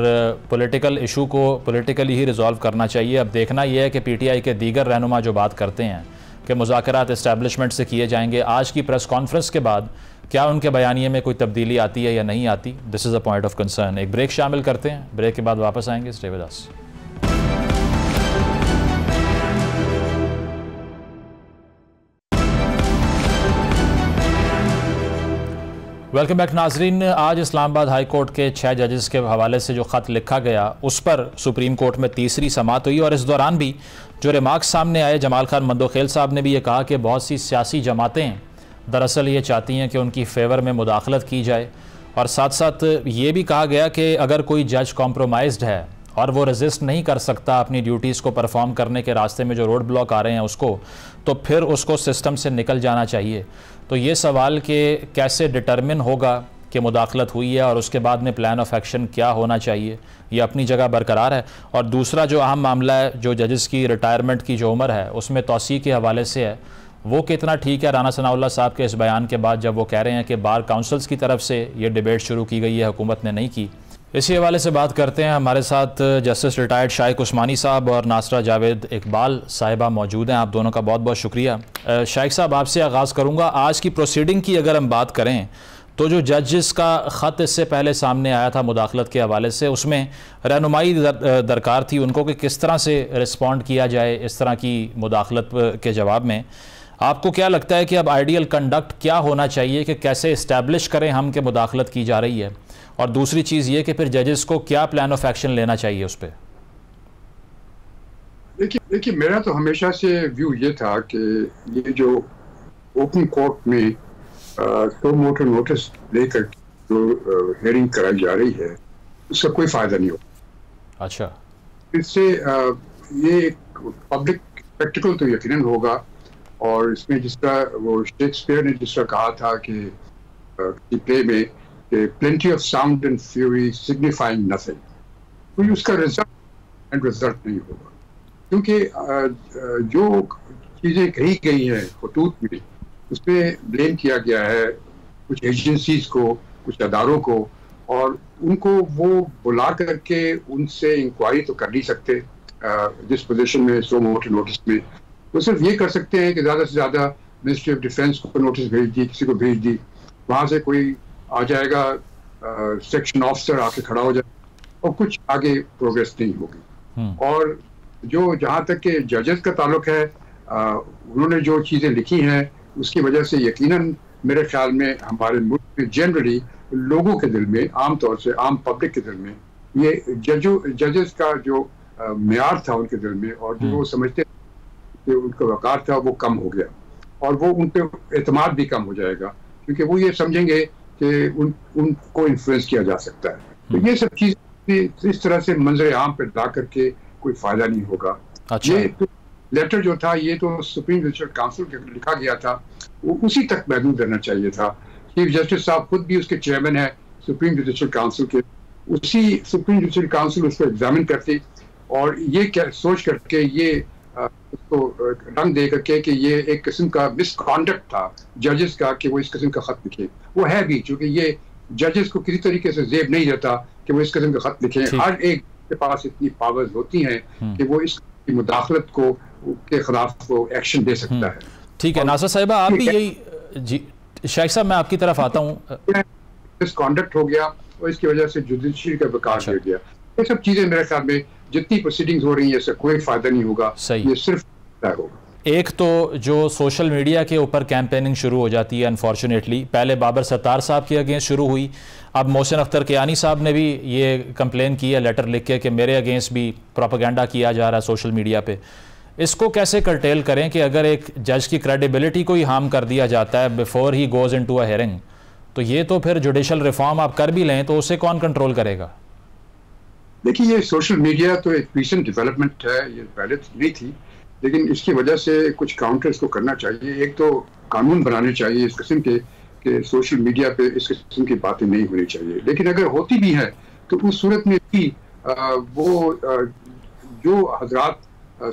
पॉलिटिकल इशू को पॉलिटिकली ही रिजॉल्व करना चाहिए। अब देखना यह है कि PTI के दीगर रहनुमा जो बात करते हैं कि मुज़ाकरात इस्टेब्लिशमेंट से किए जाएंगे, आज की प्रेस कॉन्फ्रेंस के बाद क्या उनके बयानिए में कोई तब्दीली आती है या नहीं आती। This is a point of concern. एक ब्रेक शामिल करते हैं, ब्रेक के बाद वापस आएंगे। Stay with us. Welcome back नाजरीन। आज इस्लामाबाद हाई कोर्ट के 6 जजेस के हवाले से जो ख़त लिखा गया उस पर सुप्रीम कोर्ट में तीसरी समाअत हुई और इस दौरान भी जो रिमार्क्स सामने आए, जमाल खान मंदोखेल साहब ने भी ये कहा कि बहुत सी सियासी जमातें दरअसल ये चाहती हैं कि उनकी फेवर में मुदाखलत की जाए और साथ साथ ये भी कहा गया कि अगर कोई जज कॉम्प्रोमाइज्ड है और वो रेजिस्ट नहीं कर सकता अपनी ड्यूटीज़ को परफॉर्म करने के रास्ते में जो रोड ब्लॉक आ रहे हैं उसको, तो फिर उसको सिस्टम से निकल जाना चाहिए। तो ये सवाल कि कैसे डिटरमिन होगा कि मुदाखलत हुई है और उसके बाद में प्लान ऑफ एक्शन क्या होना चाहिए, ये अपनी जगह बरकरार है। और दूसरा जो अहम मामला है, जो जजेस की रिटायरमेंट की जो उम्र है उसमें तौसी के हवाले से है, वो कितना ठीक है। राना सनाउल्लाह साहब के इस बयान के बाद जब वो कह रहे हैं कि बार काउंसिल्स की तरफ से ये डिबेट शुरू की गई है, हुकूमत ने नहीं की। इसी हवाले से बात करते हैं। हमारे साथ जस्टिस रिटायर्ड शाइक उस्मानी साहब और नासरा जावेद इकबाल साहिबा मौजूद हैं। आप दोनों का बहुत बहुत शुक्रिया। शाइक साहब, आपसे आगाज़ करूँगा। आज की प्रोसीडिंग की अगर हम बात करें तो जो जजेस का ख़त इससे पहले सामने आया था मुदाखलत के हवाले से, उसमें रहनुमाई दरकार थी उनको कि किस तरह से रिस्पॉन्ड किया जाए इस तरह की मुदाखलत के जवाब में। आपको क्या लगता है कि अब आइडियल कंडक्ट क्या होना चाहिए, कि कैसे इस्टेब्लिश करें हम कि मुदाखलत की जा रही है, और दूसरी चीज़ ये कि फिर जजेस को क्या प्लान ऑफ एक्शन लेना चाहिए उस पर? देखिए मेरा तो हमेशा से व्यू ये था कि ये जो ओपन कोर्ट में तो मोटर नोटिस लेकर जो हेयरिंग कराई जा रही है उसका कोई फायदा नहीं होगा। अच्छा, इससे ये एक पब्लिक स्पेक्टिकल तो यकीनन होगा, और इसमें जिसका वो शेक्सपियर ने जिसका कहा था कि प्ले में plenty of sound and fury signifying nothing, कोई उसका रिजल्ट नहीं होगा, क्योंकि जो चीजें कही गई हैं खतूत में उसमें ब्लेम किया गया है कुछ एजेंसीज को, कुछ अदारों को, और उनको वो बुला करके उनसे इंक्वायरी तो कर नहीं सकते जिस पोजीशन में सो मोटर नोटिस में। वो सिर्फ ये कर सकते हैं कि ज़्यादा से ज़्यादा मिनिस्ट्री ऑफ डिफेंस को नोटिस भेज दी, किसी को भेज दी, वहाँ से कोई आ जाएगा, सेक्शन ऑफिसर आके खड़ा हो जाए और कुछ आगे प्रोग्रेस नहीं होगी। और जो जहाँ तक के जजेस का ताल्लुक है, उन्होंने जो चीज़ें लिखी हैं उसकी वजह से यकीनन मेरे ख्याल में हमारे मुल्क में जनरली लोगों के दिल में, आमतौर से आम पब्लिक के दिल में, ये जजेस का जो मेयार था उनके दिल में, और जो वो समझते कि उनका वक़ार था वो कम हो गया, और वो उन पर एतमाद भी कम हो जाएगा, क्योंकि वो ये समझेंगे कि उनको इन्फ्लुएंस किया जा सकता है। तो ये सब चीज़ इस तरह से मंजर आम पे ला करके कोई फायदा नहीं होगा। अच्छा। ये तो लेटर जो था ये तो सुप्रीम जुडिशल काउंसिल के लिखा गया था, वो उसी तक महदूद रहना चाहिए था। चीफ जस्टिस साहब खुद भी उसके चेयरमैन है सुप्रीम जुडिशल काउंसिल के, उसी सुप्रीम जुडिशल काउंसिल उसको एग्जामिन करती और ये क्या सोच करके ये उसको रंग दे करके कि ये एक किस्म का मिसकॉन्डक्ट था जजेस का कि वो इस किस्म का खत लिखे। वो है भी, क्योंकि ये जजेस को किसी तरीके से जेब नहीं देता कि वो इस किस्म का खत लिखे। हर एक के पास इतनी पावर्स होती हैं कि वो इस मुदाखलत को के खिलाफ वो एक्शन दे सकता है। ठीक है नासर साहिबा, आप भी यही जी। शाइक साहब, मैं आपकी तरफ आता हूँ। मिसकॉन्डक्ट हो गया और इसकी वजह से जुडिशरी का वक़ार गिर गया। ये सब चीजें मेरे ख्याल में जितनी प्रोसीडिंग्स हो रही है इससे कोई फायदा नहीं होगा, ये सिर्फ होगा। एक तो जो सोशल मीडिया के ऊपर कैंपेनिंग शुरू हो जाती है अनफॉर्चुनेटली, पहले बाबर सत्तार साहब के अगेंस्ट शुरू हुई, अब मोहसिन अख्तर कियानी साहब ने भी ये कंप्लेन की है लेटर लिख के कि मेरे अगेंस्ट भी प्रोपेगेंडा किया जा रहा है सोशल मीडिया पे। इसको कैसे कर्टेल करें कि अगर एक जज की क्रेडिबिलिटी को ही हार्म कर दिया जाता है before he goes into a hearing, तो ये तो फिर जुडिशल रिफॉर्म आप कर भी लें तो उसे कौन कंट्रोल करेगा? देखिए, ये सोशल मीडिया तो एक रीसेंट डेवलपमेंट है, ये पहले नहीं थी, लेकिन इसकी वजह से कुछ काउंटर इसको करना चाहिए। एक तो कानून बनाने चाहिए इस किस्म के कि सोशल मीडिया पे इस किस्म की बातें नहीं होनी चाहिए। लेकिन अगर होती भी है तो उस सूरत में भी जो हजरात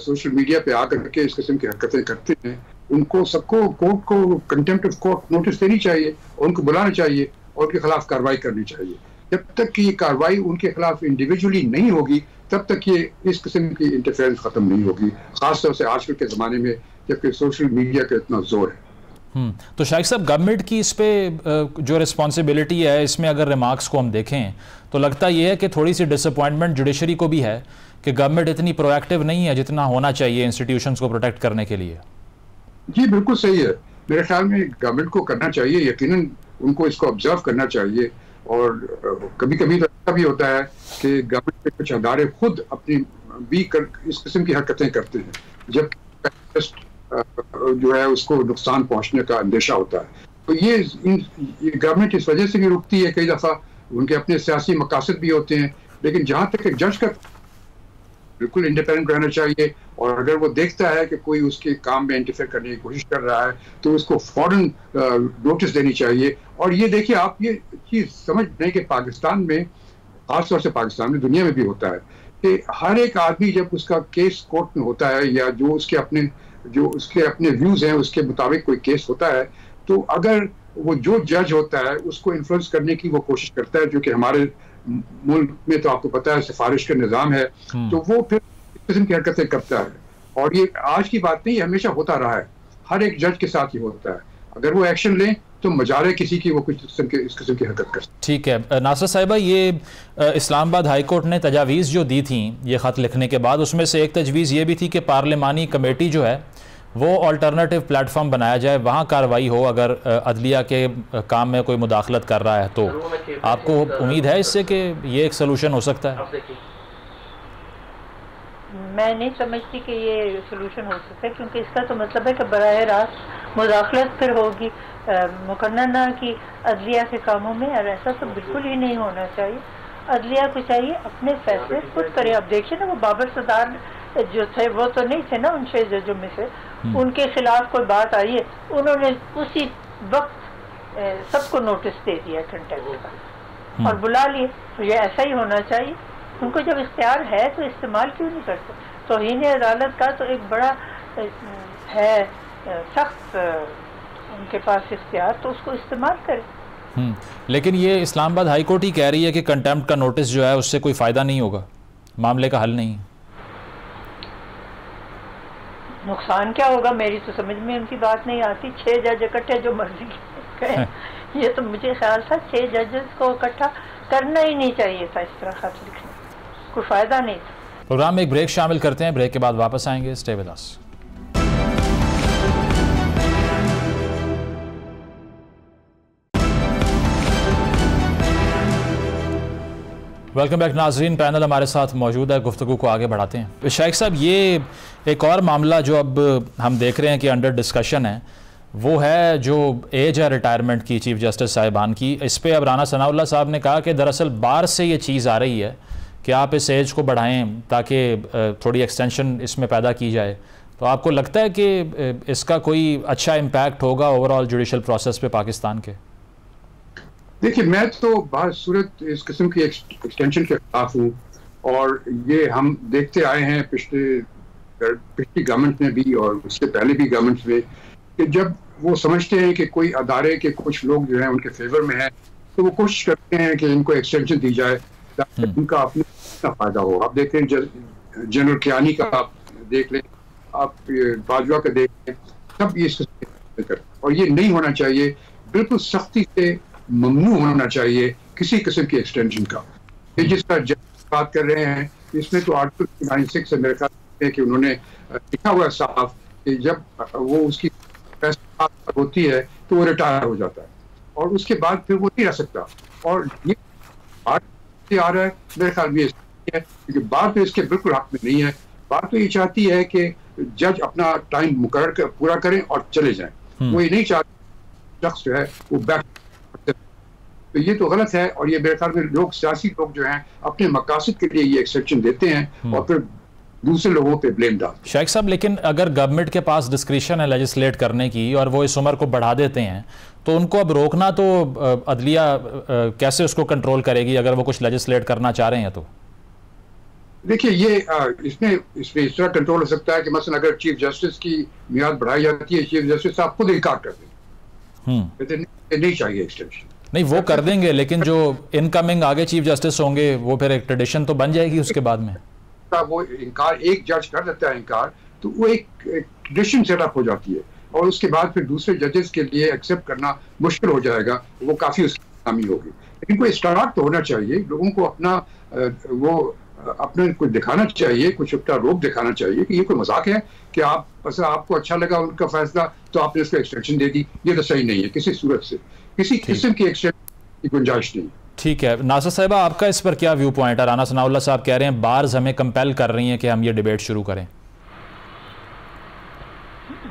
सोशल मीडिया पे आकर के इस किस्म की हरकतें करते हैं उनको सबको कोर्ट को कंटेम्प्ट ऑफ कोर्ट नोटिस देनी चाहिए, उनको बुलाना चाहिए और उनके खिलाफ कार्रवाई करनी चाहिए। जब तक कि ये कार्रवाई उनके खिलाफ इंडिविजुअली नहीं होगी तब तक ये इस किस्म की इंटरफेरेंस खत्म नहीं होगी, खासतौर से आजकल के ज़माने में जबकि सोशल मीडिया का इतना जोर है। तो शाइक साहब, गवर्नमेंट की इस पे जो रिस्पॉन्सिबिलिटी है, इसमें अगर रिमार्क्स को हम देखें तो लगता ये है कि थोड़ी सी डिसअपॉइंटमेंट जुडिशरी को भी है कि गवर्नमेंट इतनी प्रोएक्टिव नहीं है जितना होना चाहिए इंस्टीट्यूशंस को प्रोटेक्ट करने के लिए। जी बिल्कुल सही है, मेरे ख्याल में गवर्नमेंट को करना चाहिए। यकीनन उनको इसको ऑब्जर्व करना चाहिए। और कभी कभी तो ऐसा भी होता है कि गवर्नमेंट के कुछ अदारे खुद अपनी इस किस्म की हरकतें करते हैं, जब जो है उसको नुकसान पहुंचने का अंदेशा होता है। तो ये गवर्नमेंट इस वजह से भी रुकती है, कई दफ़ा उनके अपने सियासी मकासद भी होते हैं। लेकिन जहाँ तक एक जज का बिल्कुल इंडिपेंडेंट रहना चाहिए, और अगर वो देखता है कि कोई उसके काम में इंटरफेयर करने की कोशिश कर रहा है तो उसको फौरन नोटिस देनी चाहिए। और ये देखिए, आप ये चीज़ समझ लें कि पाकिस्तान में, खासतौर से पाकिस्तान में, दुनिया में भी होता है कि हर एक आदमी जब उसका केस कोर्ट में होता है या जो उसके अपने व्यूज़ हैं उसके मुताबिक कोई केस होता है, तो अगर वो जो जज होता है उसको इन्फ्लुएंस करने की वो कोशिश करता है, जो कि हमारे मुल्क में तो आपको पता है सिफारिश का निज़ाम है, तो वो फिर इस किस्म की हरकतें करता है। और ये आज की बात नहीं, हमेशा होता रहा है, हर एक जज के साथ ही होता है। अगर वो एक्शन लें तो मजारे किसी की वो कुछ इस किस्म की हरकत कर। ठीक है नासर साहिबा, ये इस्लामाबाद हाई कोर्ट ने तजावीज़ जो दी थी ये ख़त लिखने के बाद, उसमें से एक तजवीज़ ये भी थी कि पार्लिमानी कमेटी जो है वो अल्टरनेटिव प्लेटफॉर्म बनाया जाए, वहाँ कार्रवाई हो अगर अदलिया के काम में कोई मुदाखलत कर रहा है। तो आपको उम्मीद है इससे कि ये एक सलूशन हो सकता है? मैं नहीं समझती कि ये सलूशन हो सकता है, क्योंकि इसका तो मतलब है कि बराह रास्त मुदाखलत फिर होगी मुकन्ना की अदलिया के कामों में, और ऐसा तो बिल्कुल ही नहीं होना चाहिए। अदलिया को चाहिए अपने फैसले खुद करे। अब देखिए ना, वो बाबर सदार जो थे वो तो नहीं थे ना उन 6 जजों में से, उनके खिलाफ कोई बात आई है, उन्होंने उसी वक्त सबको नोटिस दे दिया कंटेम्प्ट का और बुला लिए। तो ये ऐसा ही होना चाहिए। उनको जब इख्तियार है तो इस्तेमाल क्यों नहीं करते? तौहीन अदालत का तो एक बड़ा है सख्त उनके पास इख्तियार, तो उसको इस्तेमाल करें। लेकिन ये इस्लामाबाद हाई कोर्ट ही कह रही है कि कंटेम्प्ट का नोटिस जो है उससे कोई फ़ायदा नहीं होगा, मामले का हल नहीं। नुकसान क्या होगा? मेरी तो समझ में उनकी बात नहीं आती। 6 जज इकट्ठे जो मर्जी कहें, ये तो मुझे ख्याल था 6 जजेस को इकट्ठा करना ही नहीं चाहिए था, इस तरह खत लिखने कोई फ़ायदा नहीं था। प्रोग्राम में एक ब्रेक शामिल करते हैं, ब्रेक के बाद वापस आएंगे। Stay with us. Welcome back नाजरीन, पैनल हमारे साथ मौजूद है, गुफ्तगू को आगे बढ़ाते हैं। शेख साहब, ये एक और मामला जो अब हम देख रहे हैं कि अंडर डिस्कशन है, वो है जो एज है रिटायरमेंट की चीफ जस्टिस साहिबान की। इस पर अब राना सनाउल्लाह साहब ने कहा कि दरअसल बार से ये चीज़ आ रही है कि आप इस एज को बढ़ाएं ताकि थोड़ी एक्सटेंशन इसमें पैदा की जाए। तो आपको लगता है कि इसका कोई अच्छा इम्पैक्ट होगा ओवरऑल जुडिशल प्रोसेस पे पाकिस्तान के? देखिए, मैं तो बाहर सूरत इस किस्म की एक्सटेंशन के खिलाफ हूँ, और ये हम देखते आए हैं पिछली गवर्नमेंट में भी और उससे पहले भी गवर्नमेंट में, कि जब वो समझते हैं कि कोई अदारे के कुछ लोग जो हैं उनके फेवर में हैं, तो वो कोशिश करते हैं कि इनको एक्सटेंशन दी जाए ताकि उनका अपना फायदा हो। आप देख लें जनरल कियानी का, आप देख लें, आप बाजवा का देख लें, सब ये कर, और ये नहीं होना चाहिए। बिल्कुल सख्ती से ममनू होना चाहिए किसी किस्म की एक्सटेंशन का। ये जिसका बात कर रहे हैं इसमें तो आर्टिकल 96 से मेरे ख्याल है कि उन्होंने लिखा हुआ साफ कि जब वो उसकी होती है तो वो रिटायर हो जाता है और उसके बाद फिर वो नहीं रह सकता। और ये बात आ रहा है मेरे ख्याल में है, क्योंकि बात तो इसके बिल्कुल हक में नहीं है। बात तो ये चाहती है कि जज अपना टाइम मुकर्रर कर पूरा करें और चले जाएं। वो ये नहीं चाहते शख्स जो है वो बैक, तो ये तो गलत है। और ये मेरे ख्याल में लोग, सियासी लोग जो हैं, अपने मकासद के लिए ये एक्सेप्शन देते हैं और फिर दूसरे लोगों पे ब्लेम डालते हैं। शेख साहब, लेकिन अगर गवर्नमेंट के पास डिस्क्रिशन है लेजिस्लेट करने की और वो इस उम्र को बढ़ा देते हैं, तो उनको अब रोकना तो अदलिया कैसे उसको कंट्रोल करेगी अगर वो कुछ लेजिस्लेट करना चाह रहे हैं? तो देखिए, ये इसमें इस तरह कंट्रोल हो सकता है कि मसलन अगर चीफ जस्टिस की मियाद बढ़ाई जाती है, चीफ जस्टिस साहब खुद इनकार कर देंगे, नहीं चाहिए एक्सटेंशन। नहीं, वो कर देंगे, लेकिन जो इनकमिंग आगे चीफ जस्टिस होंगे वो फिर एक ट्रेडिशन तो बन जाएगी उसके बाद में। वो इनकार, एक जज कर देता है इनकार, तो वो एक ट्रेडिशन सेटअप हो जाती है और उसके बाद फिर दूसरे जजेस के लिए एक्सेप्ट करना मुश्किल हो जाएगा, वो काफी उसकी खामी होगी। लेकिन कोई स्टार्ट तो होना चाहिए, लोगों को अपना वो अपने कुछ दिखाना चाहिए, कुछ अपना रोप दिखाना चाहिए कि ये कोई मजाक है कि आप बस आपको अच्छा लगा उनका फैसला तो आपने इसका एक्सटेंशन दे दी। ये तो सही नहीं है, किसी सूरत से किसी किस्म की एक्सटेंशन की गुंजाइश नहीं। ठीक है, नासिर साहिबा आपका इस पर क्या व्यू पॉइंट है? राना सनाउल्लाह साहब कह रहे हैं बार्स हमें कंपेल कर रही हैं कि हम ये डिबेट शुरू करें।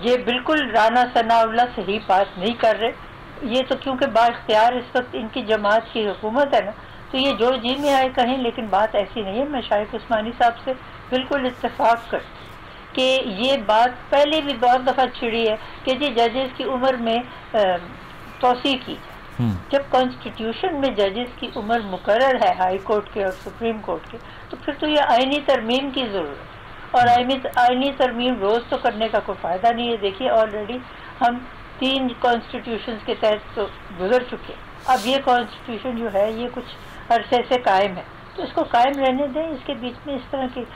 ये बिल्कुल राना सनाउल्लाह सही बात नहीं कर रहे। ये तो क्योंकि बाख्तियार इस वक्त इनकी जमात की हुकूमत है ना, तो ये जो जी में आए कहें, लेकिन बात ऐसी नहीं है। मैं शाइख उस्मानी साहब से बिल्कुल इत्तेफाक करती कि ये बात पहले भी बहुत दफ़ा छिड़ी है कि जी जजेस की उम्र में तोसी की जाए। जब कॉन्स्टिट्यूशन में जजेस की उम्र मुकर्रर है हाई कोर्ट के और सुप्रीम कोर्ट के, तो फिर तो ये आईनी तरमीम की ज़रूरत है। और आईनी तरमीम रोज़ तो करने का कोई फ़ायदा नहीं है। देखिए ऑलरेडी हम 3 कॉन्स्टिट्यूशन के तहत तो गुजर चुके हैं। अब ये कॉन्स्टिट्यूशन जो है ये कुछ अरसे से कायम है, तो इसको कायम रहने दें। इसके बीच में इस तरह की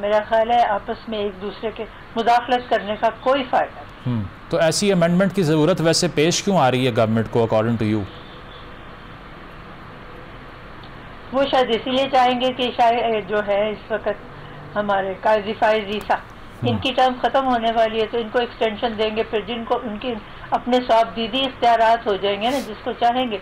मेरा ख्याल है आपस में एक दूसरे के मुदाखलत करने का कोई फ़ायदा नहीं। तो ऐसी अमेंडमेंट की ज़रूरत वैसे पेश क्यों आ रही है गवर्नमेंट को अकॉर्डिंग टू यू? वो शायद इसीलिए चाहेंगे कि शायद जो है इस वक्त हमारे काजी फाइज ईसा इनकी टर्म ख़त्म होने वाली है, तो इनको एक्सटेंशन देंगे। फिर जिनको उनके अपने स्वाबदीदी इख्तियारात हो जाएंगे ना, जिसको चाहेंगे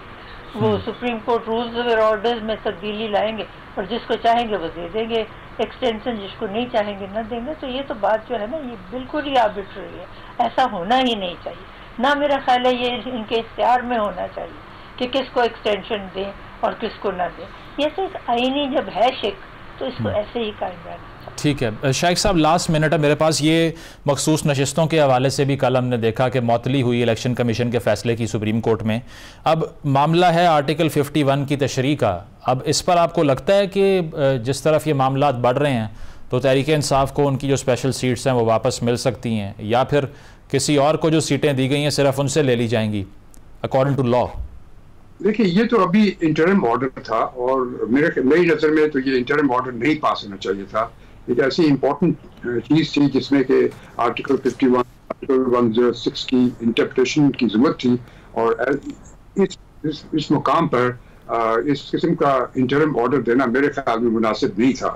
वो सुप्रीम कोर्ट रूल्स और ऑर्डर्स में तब्दीली लाएंगे और जिसको चाहेंगे वो दे देंगे एक्सटेंशन, जिसको नहीं चाहेंगे न देंगे। तो ये तो बात जो है ना, ये बिल्कुल ही आर्बिट्रेरी है। ऐसा होना ही नहीं चाहिए ना। मेरा ख्याल है ये इनके इख्तियार में होना चाहिए कि किसको एक्सटेंशन दें और किसको ना दें। ये तो एक आईनी जब है शिक, तो इसको ऐसे ही कायम रहना। ठीक है शाइख साहब, लास्ट मिनट है मेरे पास। ये मखसूस नशिस्तों के हवाले से भी कल हमने देखा कि मौतली हुई इलेक्शन कमीशन के फैसले की सुप्रीम कोर्ट में। अब मामला है आर्टिकल 51 की तशरीह का। अब इस पर आपको लगता है कि जिस तरफ ये मामला बढ़ रहे हैं तो तहरीक इंसाफ को उनकी जो स्पेशल सीट्स हैं वो वापस मिल सकती हैं, या फिर किसी और को जो सीटें दी गई हैं सिर्फ उनसे ले ली जाएंगी अकॉर्डिंग टू लॉ? देखिए ये तो अभी इंटरिम ऑर्डर था और मेरी नज़र में तो ये इंटरिम ऑर्डर नहीं पास होना चाहिए था। एक ऐसी इम्पोर्टेंट चीज़ थी जिसमें कि आर्टिकल 51, आर्टिकल 106 की इंटरप्रिटेशन की ज़रूरत थी और इस मुकाम पर इस किस्म का इंटरिम ऑर्डर देना मेरे ख्याल में मुनासिब नहीं था।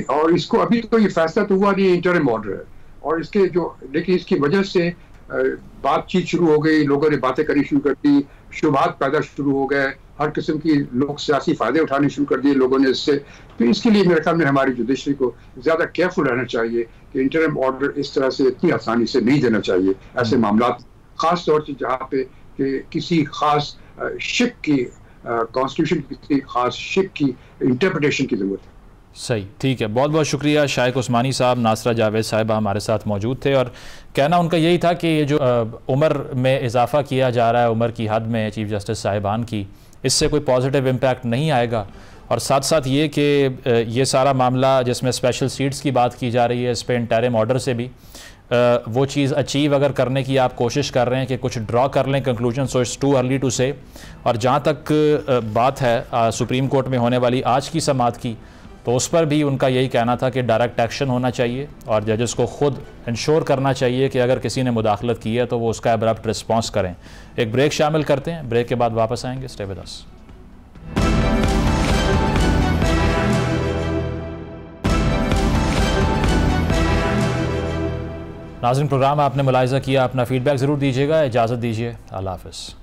और इसको अभी तो ये फैसला तो हुआ नहीं, इंटरिम ऑर्डर है और इसके जो लेकिन इसकी वजह से बातचीत शुरू हो गई, लोगों ने बातें करनी शुरू कर दी, शुबहात पैदा शुरू हो गए, हर किस्म की लोग सियासी फायदे उठाने शुरू कर दिए लोगों ने इससे। तो इसके लिए मेरे ख्याल में हमारी जुडिशरी को ज़्यादा केयरफुल रहना चाहिए कि इंटरिम ऑर्डर इस तरह से इतनी आसानी से नहीं देना चाहिए ऐसे मामला, ख़ास तौर से जहाँ पे कि किसी ख़ास शिक की कॉन्स्टिट्यूशन किसी ख़ास शिक की इंटरप्रिटेशन की ज़रूरत है। सही, ठीक है, बहुत बहुत शुक्रिया। शाइख उस्मानी साहब, नासरा जावेद साहिबा हमारे साथ मौजूद थे और कहना उनका यही था कि ये जो उम्र में इजाफा किया जा रहा है, उम्र की हद में चीफ़ जस्टिस साहिबान की, इससे कोई पॉजिटिव इम्पैक्ट नहीं आएगा। और साथ साथ ये कि ये सारा मामला जिसमें स्पेशल सीट्स की बात की जा रही है, इस पर इंटरिम ऑर्डर से भी वो चीज़ अचीव अगर करने की आप कोशिश कर रहे हैं कि कुछ ड्रॉ कर लें conclusion, so it's too early to say. और जहाँ तक बात है सुप्रीम कोर्ट में होने वाली आज की समाअत की, तो उस पर भी उनका यही कहना था कि डायरेक्ट एक्शन होना चाहिए और जजेस को ख़ुद इंश्योर करना चाहिए कि अगर किसी ने मुदाखलत की है तो वो उसका अब्रप्ट रिस्पॉन्स करें। एक ब्रेक शामिल करते हैं, ब्रेक के बाद वापस आएंगे। Stay with us. नाज़रीन, प्रोग्राम आपने मुलाहिज़ा किया, अपना फ़ीडबैक ज़रूर दीजिएगा। इजाज़त दीजिए, अल्लाह हाफ़िज़।